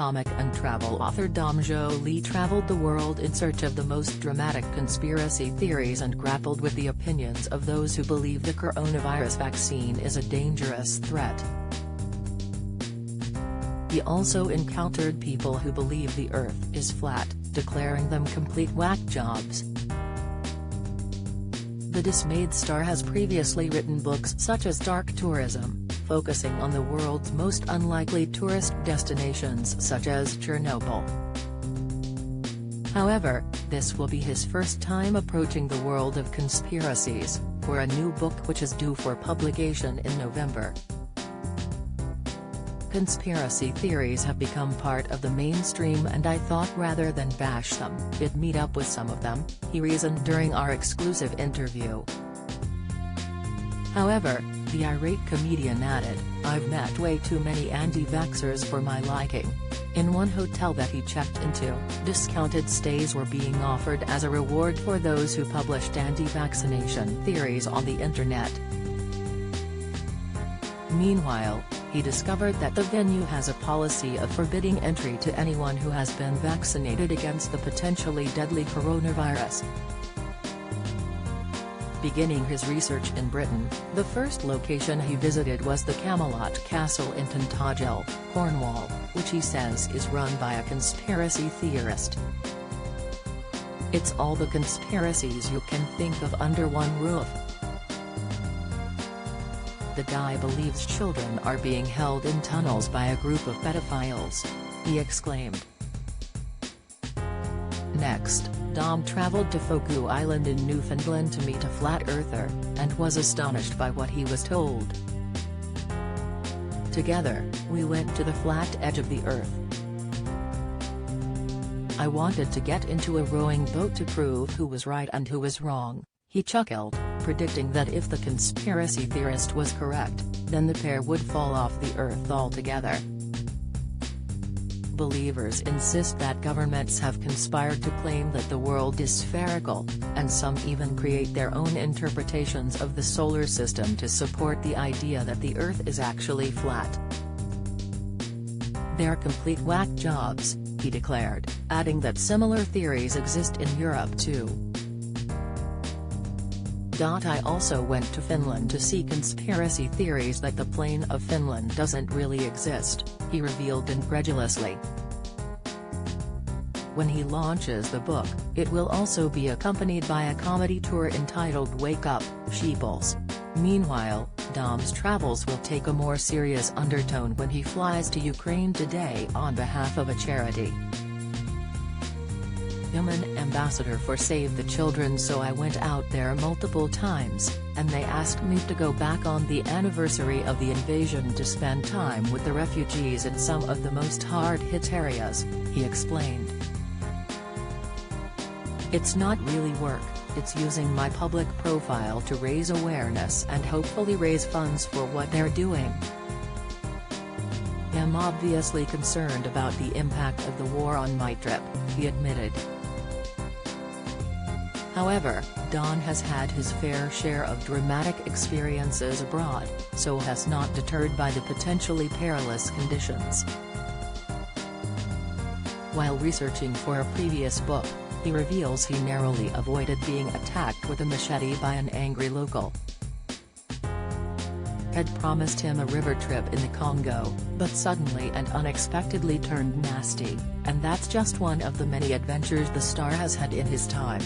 comic and travel author Joly traveled the world in search of the most dramatic conspiracy theories and grappled with the opinions of those who believe the coronavirus vaccine is a dangerous threat. He also encountered people who believe the Earth is flat, declaring them complete whack jobs. The dismayed star has previously written books such as Dark Tourism, focusing on the world's most unlikely tourist destinations such as Chernobyl. However, this will be his first time approaching the world of conspiracies, for a new book which is due for publication in November. Conspiracy theories have become part of the mainstream, and I thought rather than bash them, I'd meet up with some of them, he reasoned during our exclusive interview. However, the irate comedian added, "I've met way too many anti-vaxxers for my liking." In one hotel that he checked into, discounted stays were being offered as a reward for those who published anti-vaccination theories on the internet. Meanwhile, he discovered that the venue has a policy of forbidding entry to anyone who has been vaccinated against the potentially deadly coronavirus. Beginning his research in Britain, the first location he visited was the Camelot Castle in Tintagel, Cornwall, which he says is run by a conspiracy theorist. It's all the conspiracies you can think of under one roof. The guy believes children are being held in tunnels by a group of pedophiles, he exclaimed. Next, Dom traveled to Foku Island in Newfoundland to meet a flat earther, and was astonished by what he was told. Together, we went to the flat edge of the earth. I wanted to get into a rowing boat to prove who was right and who was wrong, he chuckled, predicting that if the conspiracy theorist was correct, then the pair would fall off the earth altogether. Believers insist that governments have conspired to claim that the world is spherical, and some even create their own interpretations of the solar system to support the idea that the Earth is actually flat. They're complete whack jobs, he declared, adding that similar theories exist in Europe too. I also went to Finland to see conspiracy theories that the plane of Finland doesn't really exist, he revealed incredulously. When he launches the book, it will also be accompanied by a comedy tour entitled Wake Up, Sheeples. Meanwhile, Dom's travels will take a more serious undertone when he flies to Ukraine today on behalf of a charity. I'm an ambassador for Save the Children, so I went out there multiple times, and they asked me to go back on the anniversary of the invasion to spend time with the refugees in some of the most hard-hit areas, he explained. It's not really work, it's using my public profile to raise awareness and hopefully raise funds for what they're doing. I'm obviously concerned about the impact of the war on my trip, he admitted. However, Don has had his fair share of dramatic experiences abroad, so has not deterred by the potentially perilous conditions. While researching for a previous book, he reveals he narrowly avoided being attacked with a machete by an angry local. Had promised him a river trip in the Congo, but suddenly and unexpectedly turned nasty, and that's just one of the many adventures the star has had in his time.